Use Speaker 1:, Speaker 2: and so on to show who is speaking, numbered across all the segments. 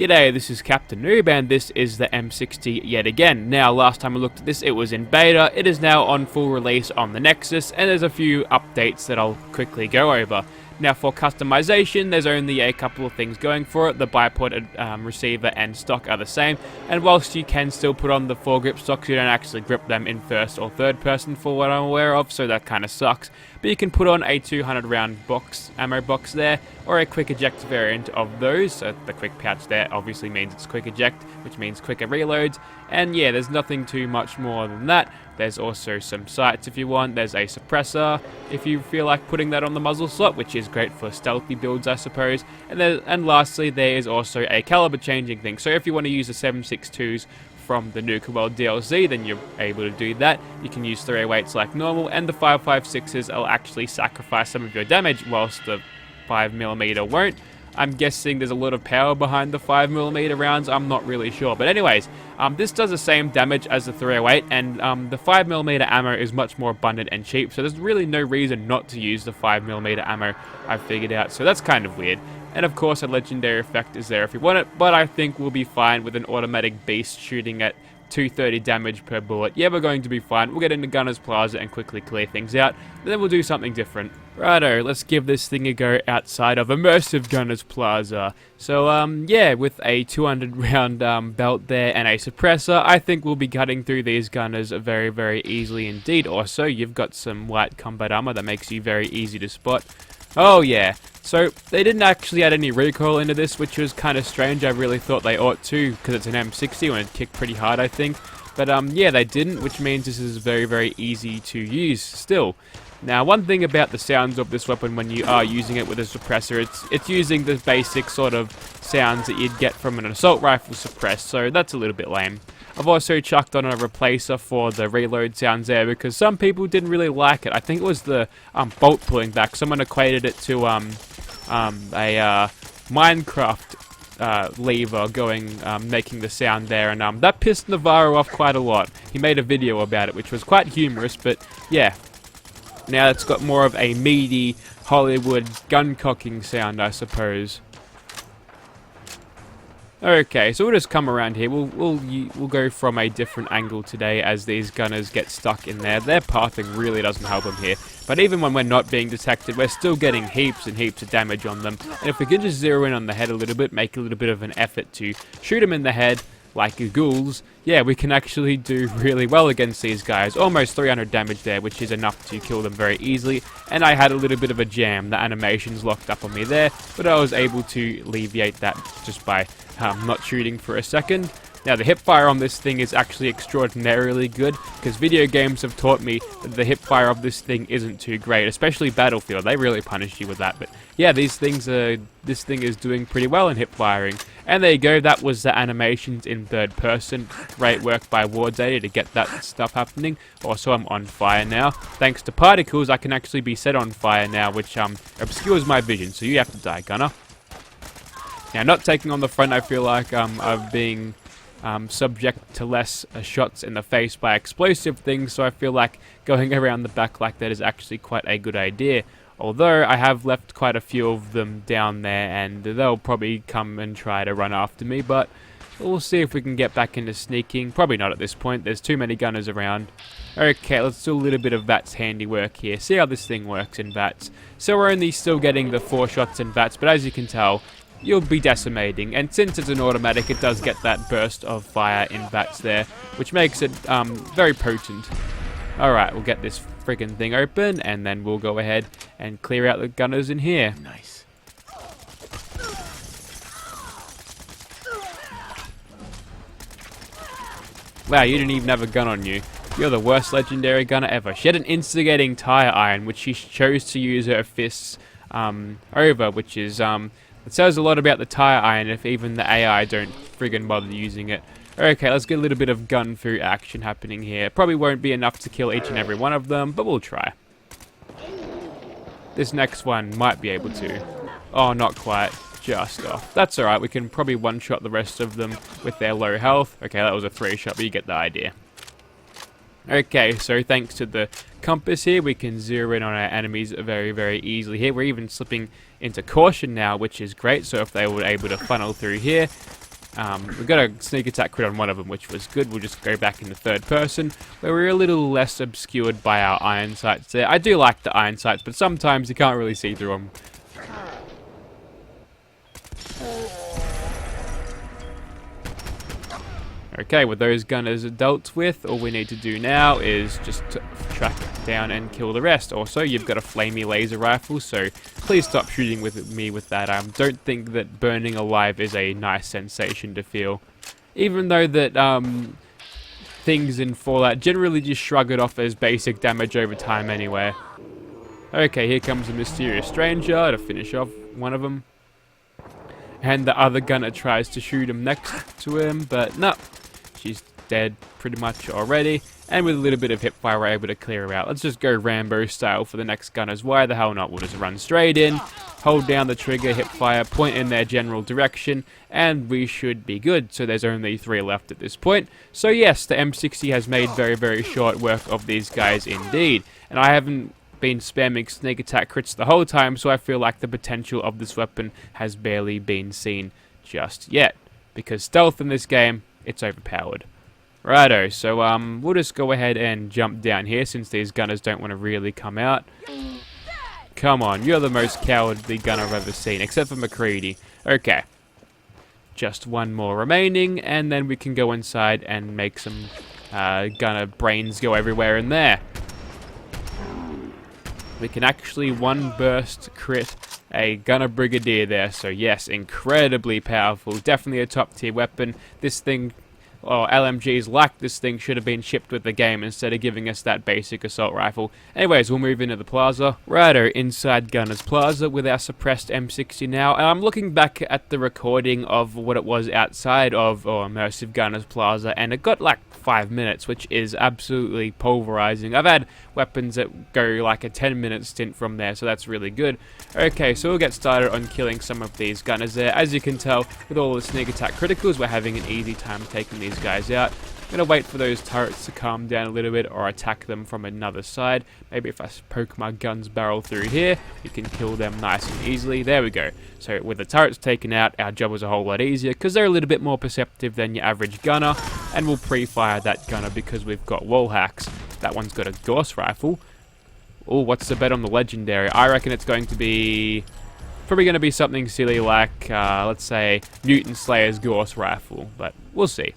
Speaker 1: G'day, this is Captainoob and this is the M60 yet again. Now, last time I looked at this, it was in beta. It is now on full release on the Nexus, and there's a few updates that I'll quickly go over. Now, for customization, there's only a couple of things going for it. The biported receiver and stock are the same, and whilst you can still put on the foregrip stocks, you don't actually grip them in first or third person for what I'm aware of, so that kind of sucks. But you can put on a 200 round ammo box there, or a quick eject variant of those. So the quick pouch there obviously means it's quick eject, which means quicker reloads. And yeah, there's nothing too much more than that. There's also some sights if you want. There's a suppressor if you feel like putting that on the muzzle slot, which is great for stealthy builds, I suppose. And lastly, there is also a caliber changing thing. So if you want to use the 7.62s from the Nuka World DLC, then you're able to do that. You can use 308s like normal, and the 5.56s will actually sacrifice some of your damage, whilst the 5mm won't. I'm guessing there's a lot of power behind the 5mm rounds, I'm not really sure. But anyways, this does the same damage as the 308, and the 5mm ammo is much more abundant and cheap, so there's really no reason not to use the 5mm ammo, I've figured out, so that's kind of weird. And of course, a legendary effect is there if you want it, but I think we'll be fine with an automatic beast shooting at 230 damage per bullet. Yeah, we're going to be fine. We'll get into Gunner's Plaza and quickly clear things out, and then we'll do something different. Righto, let's give this thing a go outside of Immersive Gunner's Plaza. So, yeah, with a 200 round belt there and a suppressor, I think we'll be cutting through these gunners very, very easily indeed. Also, you've got some light combat armor that makes you very easy to spot. Oh yeah, so they didn't actually add any recoil into this, which was kind of strange. I really thought they ought to, because it's an M60 and it kicked pretty hard, I think. But yeah, they didn't, which means this is very, very easy to use still. Now, one thing about the sounds of this weapon when you are using it with a suppressor, it's using the basic sort of sounds that you'd get from an assault rifle suppressed, so that's a little bit lame. I've also chucked on a replacer for the reload sounds there because some people didn't really like it. I think it was the bolt pulling back. Someone equated it to a Minecraft lever going, making the sound there, and that pissed Navarro off quite a lot. He made a video about it, which was quite humorous, but yeah. Now it's got more of a meaty Hollywood gun cocking sound, I suppose. Okay, so we'll just come around here. We'll go from a different angle today as these gunners get stuck in there. Their pathing really doesn't help them here. But even when we're not being detected, we're still getting heaps and heaps of damage on them. And if we can just zero in on the head a little bit, make a little bit of an effort to shoot them in the head, like ghouls, yeah, we can actually do really well against these guys. Almost 300 damage there, which is enough to kill them very easily. And I had a little bit of a jam. The animations locked up on me there, but I was able to alleviate that just by not shooting for a second. Now, the hipfire on this thing is actually extraordinarily good, because video games have taught me that the hipfire of this thing isn't too great, especially Battlefield. They really punish you with that, but yeah, this thing is doing pretty well in hipfiring. And there you go, that was the animations in third person. Great work by Ward's80 to get that stuff happening. Also, I'm on fire now. Thanks to particles, I can actually be set on fire now, which obscures my vision, so you have to die, Gunner. Now, not taking on the front, I feel like I'm being subject to less shots in the face by explosive things, so I feel like going around the back like that is actually quite a good idea. Although I have left quite a few of them down there, and they'll probably come and try to run after me, but we'll see if we can get back into sneaking. Probably not at this point, there's too many gunners around. Okay, let's do a little bit of VATS handiwork here, see how this thing works in VATS. So we're only still getting the 4 shots in VATS, but as you can tell, you'll be decimating, and since it's an automatic, it does get that burst of fire in VATS there, which makes it very potent. Alright, we'll get this friggin' thing open, and then we'll go ahead and clear out the gunners in here.
Speaker 2: Nice.
Speaker 1: Wow, you didn't even have a gun on you. You're the worst legendary gunner ever. She had an instigating tire iron, which she chose to use her fists over, which is it says a lot about the tire iron if even the AI don't friggin' bother using it. Okay, let's get a little bit of gun fu action happening here. Probably won't be enough to kill each and every one of them, but we'll try. This next one might be able to. Oh, not quite. Just off. That's alright, we can probably one-shot the rest of them with their low health. Okay, that was a 3-shot, but you get the idea. Okay, so thanks to the compass here, we can zero in on our enemies very, very easily here. We're even slipping into caution now, which is great, so if they were able to funnel through here, We got a sneak attack crit on one of them, which was good. We'll just go back into third person, where we're a little less obscured by our iron sights there. I do like the iron sights, but sometimes you can't really see through them. Okay, with those gunners dealt with, all we need to do now is just track down and kill the rest. Also, you've got a flamey laser rifle, so please stop shooting with me with that. Don't think that burning alive is a nice sensation to feel. Even though that things in Fallout generally just shrug it off as basic damage over time anyway. Okay, here comes a mysterious stranger to finish off one of them. And the other gunner tries to shoot him next to him, but no. She's dead pretty much already, and with a little bit of hip fire we're able to clear her out. Let's just go Rambo style for the next gunners. Why the hell not? We'll just run straight in, hold down the trigger, hip fire, point in their general direction, and we should be good. So there's only 3 left at this point. So yes, the M60 has made very, very short work of these guys indeed. And I haven't been spamming sneak attack crits the whole time, so I feel like the potential of this weapon has barely been seen just yet. Because stealth in this game, it's overpowered. Righto, so we'll just go ahead and jump down here since these gunners don't want to really come out. Come on, you're the most cowardly gunner I've ever seen, except for McCready. Okay. Just one more remaining, and then we can go inside and make some gunner brains go everywhere in there. We can actually one burst crit a gunner brigadier there, so yes, incredibly powerful, definitely a top tier weapon. This thing, or LMGs like this thing, should have been shipped with the game instead of giving us that basic assault rifle. Anyways, we'll move into the Plaza. Righto, inside Gunner's Plaza with our suppressed M60 now, and I'm looking back at the recording of what it was outside of Immersive Gunner's Plaza, and it got like 5 minutes, which is absolutely pulverizing. I've had weapons that go like a 10-minute stint from there, so that's really good. Okay, so we'll get started on killing some of these gunners there. As you can tell, with all the sneak attack criticals, we're having an easy time taking these guys out. I'm going to wait for those turrets to calm down a little bit or attack them from another side. Maybe if I poke my gun's barrel through here, we can kill them nice and easily. There we go. So with the turrets taken out, our job was a whole lot easier because they're a little bit more perceptive than your average gunner, and we'll pre-fire that gunner because we've got wall hacks. That one's got a Gauss rifle. Oh, what's the bet on the legendary? I reckon it's going to be... probably going to be something silly like, let's say, Mutant Slayer's Gauss rifle, but we'll see.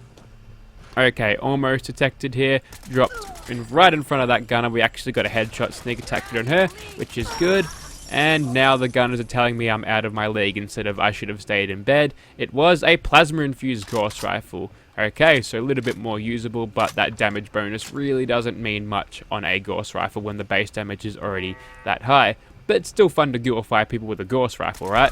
Speaker 1: Okay, almost detected here. Dropped right in front of that gunner. We actually got a headshot sneak attack on her, which is good. And now the gunners are telling me I'm out of my league instead of I should have stayed in bed. It was a plasma-infused Gauss rifle. Okay, so a little bit more usable, but that damage bonus really doesn't mean much on a Gauss rifle when the base damage is already that high. But it's still fun to guiltify people with a Gauss rifle, right?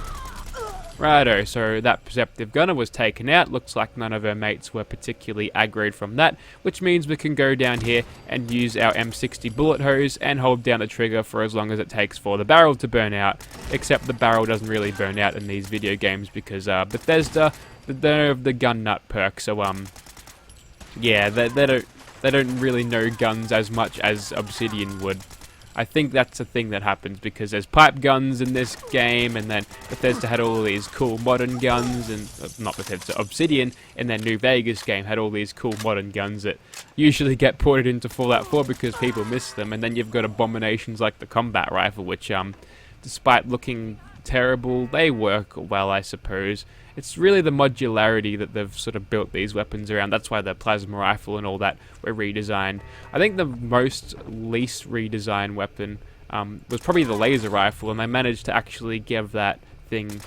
Speaker 1: Righto, so that perceptive gunner was taken out. Looks like none of her mates were particularly aggroed from that, which means we can go down here and use our M60 bullet hose and hold down the trigger for as long as it takes for the barrel to burn out. Except the barrel doesn't really burn out in these video games because Bethesda, they have the gun nut perk, so yeah, they don't really know guns as much as Obsidian would. I think that's a thing that happens because there's pipe guns in this game, and then Bethesda had all these cool modern guns, and not Bethesda, Obsidian in their New Vegas game had all these cool modern guns that usually get ported into Fallout 4 because people miss them. And then you've got abominations like the combat rifle, which despite looking terrible, they work well, I suppose. It's really the modularity that they've sort of built these weapons around. That's why the plasma rifle and all that were redesigned. I think the least redesigned weapon was probably the laser rifle, and they managed to actually give that thing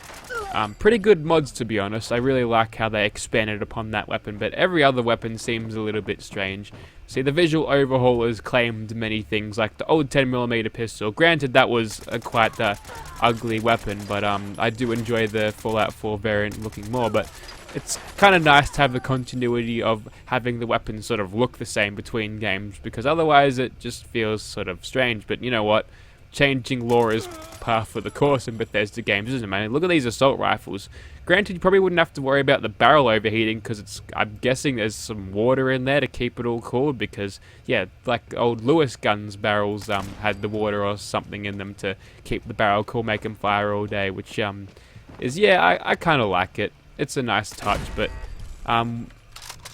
Speaker 1: pretty good mods, to be honest. I really like how they expanded upon that weapon, but every other weapon seems a little bit strange. See, the visual overhaul has claimed many things, like the old 10mm pistol. Granted, that was quite the ugly weapon, but I do enjoy the Fallout 4 variant looking more, but it's kind of nice to have the continuity of having the weapons sort of look the same between games, because otherwise it just feels sort of strange. But you know what? Changing law is par for the course in Bethesda games, isn't it, man? Look at these assault rifles. Granted, you probably wouldn't have to worry about the barrel overheating because I'm guessing there's some water in there to keep it all cool, because, yeah, like old Lewis guns barrels had the water or something in them to keep the barrel cool, make them fire all day, which is, yeah, I kind of like it. It's a nice touch, but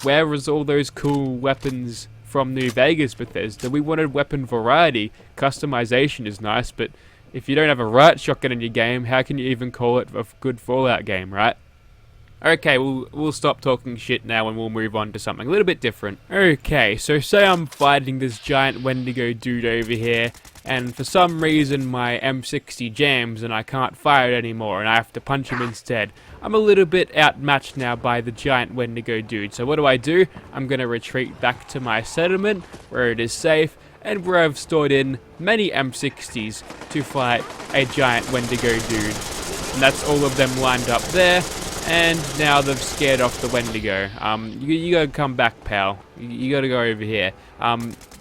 Speaker 1: Where was all those cool weapons from New Vegas, Bethesda? We wanted weapon variety. Customization is nice, but if you don't have a riot shotgun in your game, how can you even call it a good Fallout game, right? Okay, we'll stop talking shit now and we'll move on to something a little bit different. Okay, so say I'm fighting this giant Wendigo dude over here, and for some reason my M60 jams and I can't fire it anymore and I have to punch him instead. I'm a little bit outmatched now by the giant Wendigo dude, so what do? I'm going to retreat back to my settlement where it is safe and where I've stored in many M60s to fight a giant Wendigo dude. And that's all of them lined up there. And now they've scared off the Wendigo. You gotta come back, pal. You gotta go over here.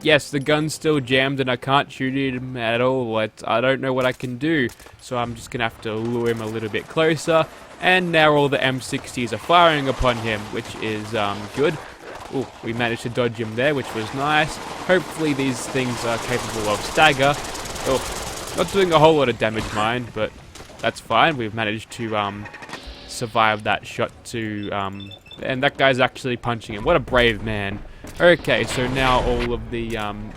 Speaker 1: Yes, the gun's still jammed and I can't shoot him at all. I don't know what I can do. So I'm just gonna have to lure him a little bit closer. And now all the M60s are firing upon him, which is good. Ooh, we managed to dodge him there, which was nice. Hopefully these things are capable of stagger. Oh, not doing a whole lot of damage, mind, but that's fine. We've managed to survive that shot too, and that guy's actually punching him. What a brave man. Okay, so now all of the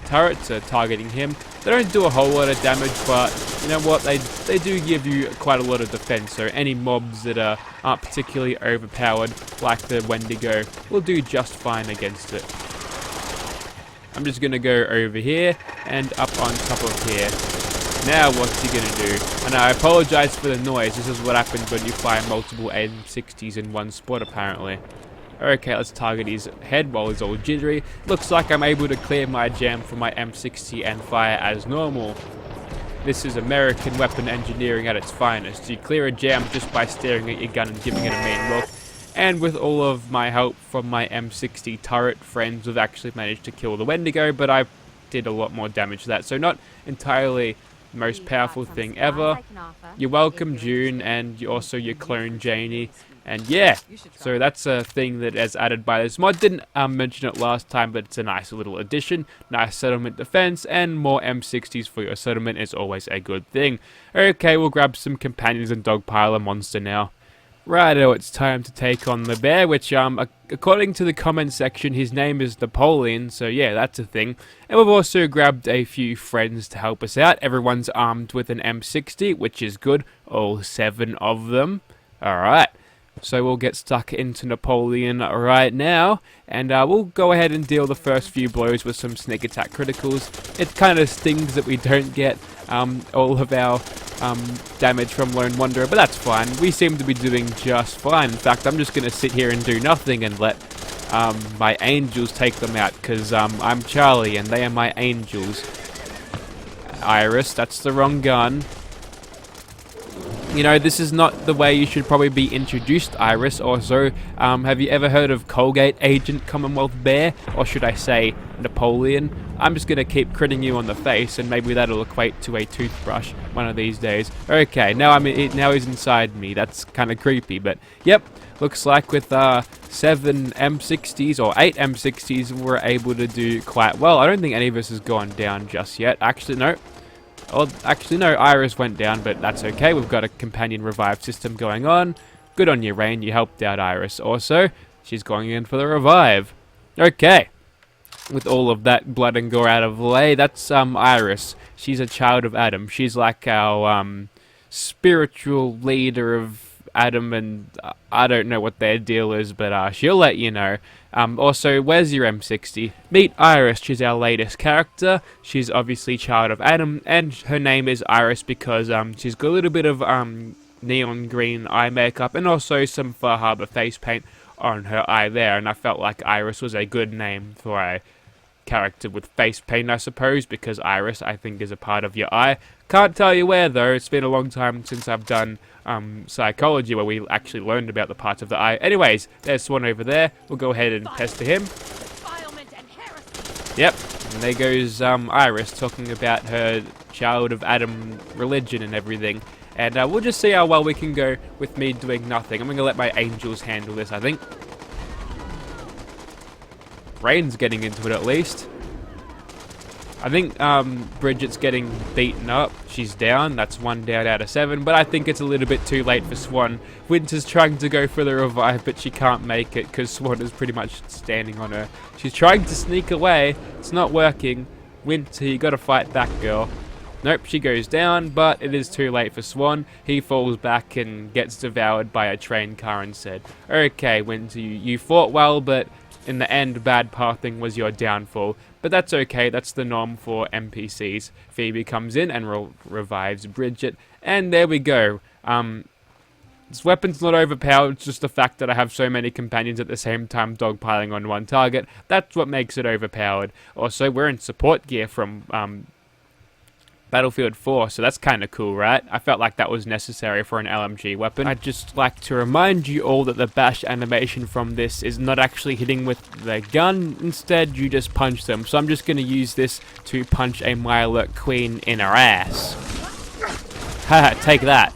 Speaker 1: turrets are targeting him. They don't do a whole lot of damage, but you know what, they do give you quite a lot of defense, so any mobs that aren't particularly overpowered like the Wendigo will do just fine against it. I'm just gonna go over here and up on top of here. Now what's he gonna do? And I apologize for the noise. This is what happens when you fire multiple M60s in one spot, apparently. Okay, let's target his head while he's all jittery. Looks like I'm able to clear my jam from my M60 and fire as normal. This is American weapon engineering at its finest. You clear a jam just by staring at your gun and giving it a mean look. And with all of my help from my M60 turret friends, we've actually managed to kill the Wendigo, but I did a lot more damage to that. So not entirely most powerful thing ever. You're welcome, June, and also your clone Janie. And yeah, so that's a thing that is added by this mod. Didn't mention it last time, but it's a nice little addition. Nice settlement defense, and more M60s for your settlement is always a good thing. Okay, we'll grab some companions and dogpile a monster now. Righto, it's time to take on the bear, which, according to the comment section, his name is Napoleon, so yeah, that's a thing. And we've also grabbed a few friends to help us out. Everyone's armed with an M60, which is good. All 7 of them. Alright, so we'll get stuck into Napoleon right now, and we'll go ahead and deal the first few blows with some sneak attack criticals. It kind of stings that we don't get all of our damage from Lone Wanderer, but that's fine. We seem to be doing just fine. In fact, I'm just going to sit here and do nothing and let my angels take them out, because I'm Charlie and they are my angels. Iris, that's the wrong gun. You know, this is not the way you should probably be introduced, Iris. Also, have you ever heard of Colgate Agent Commonwealth Bear? Or should I say Napoleon? I'm just going to keep critting you on the face, and maybe that'll equate to a toothbrush one of these days. Okay, now he's inside me. That's kind of creepy, but yep. Looks like with 7 M60s, or 8 M60s, we're able to do quite well. I don't think any of us has gone down just yet. Actually, no. Well, actually, no, Iris went down, but that's okay. We've got a companion revive system going on. Good on you, Raine. You helped out Iris also. She's going in for the revive. Okay. With all of that blood and gore out of the way, that's Iris. She's a child of Adam. She's like our spiritual leader of Adam, and I don't know what their deal is, but she'll let you know. Also, where's your M60? Meet Iris. She's our latest character. She's obviously child of Adam, and her name is Iris because she's got a little bit of neon green eye makeup and also some Far Harbor face paint on her eye there, and I felt like Iris was a good name for a character with face paint, I suppose, because Iris, I think, is a part of your eye. Can't tell you where, though. It's been a long time since I've done psychology, where we actually learned about the parts of the eye. Anyways, there's one over there. We'll go ahead and pester him. Yep, and there goes Iris talking about her child of Adam religion and everything. And we'll just see how well we can go with me doing nothing. I'm going to let my angels handle this, I think. Raine's getting into it at least. I think Bridget's getting beaten up. She's down. That's 1 down out of 7. But I think it's a little bit too late for Swan. Winter's trying to go for the revive, but she can't make it because Swan is pretty much standing on her. She's trying to sneak away. It's not working. Winter, you gotta fight back, girl. Nope, she goes down, but it is too late for Swan. He falls back and gets devoured by a train car instead. Okay, Winter, you fought well, but in the end, bad pathing was your downfall. But that's okay, that's the norm for NPCs. Phoebe comes in and revives Bridget, and there we go. This weapon's not overpowered, it's just the fact that I have so many companions at the same time dogpiling on one target. That's what makes it overpowered. Also, we're in support gear from Battlefield 4, so that's kind of cool, right? I felt like that was necessary for an LMG weapon. I'd just like to remind you all that the bash animation from this is not actually hitting with the gun. Instead, you just punch them. So I'm just going to use this to punch a Mirelurk queen in her ass. Haha, take that.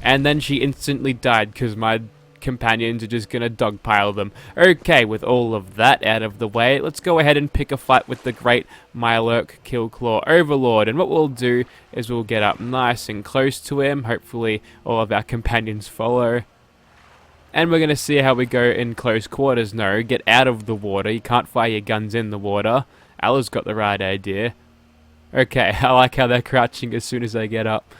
Speaker 1: And then she instantly died because my companions are just gonna dogpile them. Okay, with all of that out of the way, let's go ahead and pick a fight with the great Mirelurk Killclaw Overlord. And what we'll do is we'll get up nice and close to him. Hopefully all of our companions follow. And we're gonna see how we go in close quarters. No, get out of the water. You can't fire your guns in the water. Alla's got the right idea. Okay, I like how they're crouching as soon as they get up.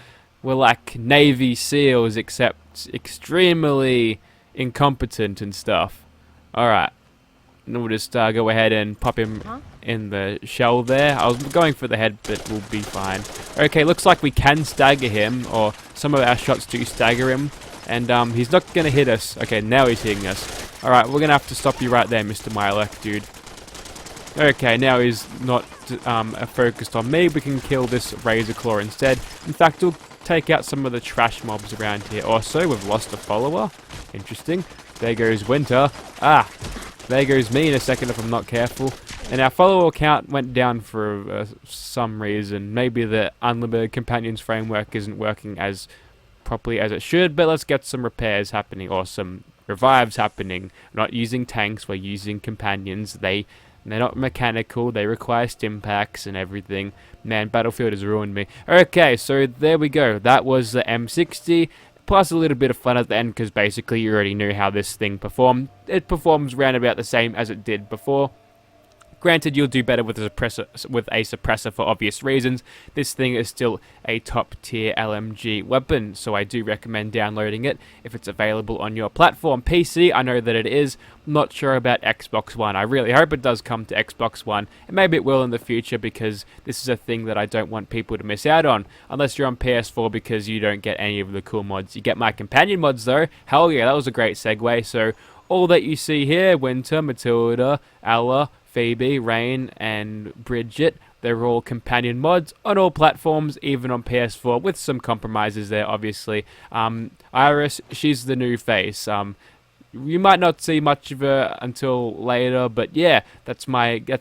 Speaker 1: We're like Navy SEALs, except extremely incompetent and stuff. Alright. And we'll just go ahead and pop him in the shell there. I was going for the head, but we'll be fine. Okay, looks like we can stagger him, or some of our shots do stagger him. And he's not going to hit us. Okay, now he's hitting us. Alright, we're going to have to stop you right there, Mr. Mirelurk, dude. Okay, now he's not focused on me. We can kill this Razor Claw instead. In fact, we'll take out some of the trash mobs around here. Also, we've lost a follower. Interesting. There goes Winter. Ah, there goes me in a second if I'm not careful. And our follower count went down for some reason. Maybe the Unlimited Companions framework isn't working as properly as it should, but let's get some repairs happening, or some revives happening. We're not using tanks, we're using companions. They're not mechanical, they require stim packs and everything. Man, Battlefield has ruined me. Okay, so there we go. That was the M60, plus a little bit of fun at the end, because basically you already knew how this thing performed. It performs round about the same as it did before. Granted, you'll do better with a suppressor for obvious reasons. This thing is still a top-tier LMG weapon, so I do recommend downloading it if it's available on your platform. PC, I know that it is. Not sure about Xbox One. I really hope it does come to Xbox One, and maybe it will in the future, because this is a thing that I don't want people to miss out on. Unless you're on PS4, because you don't get any of the cool mods. You get my companion mods, though. Hell yeah, that was a great segue. So, all that you see here, Winter, Matilda, Alla, Phoebe, Raine, and Bridget, they're all companion mods on all platforms, even on PS4, with some compromises there, obviously. Iris, she's the new face. You might not see much of her until later, but yeah, that's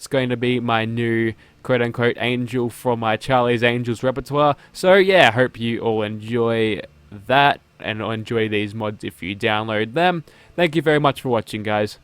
Speaker 1: going to be my new quote-unquote angel from my Charlie's Angels repertoire. So yeah, hope you all enjoy that, and enjoy these mods if you download them. Thank you very much for watching, guys.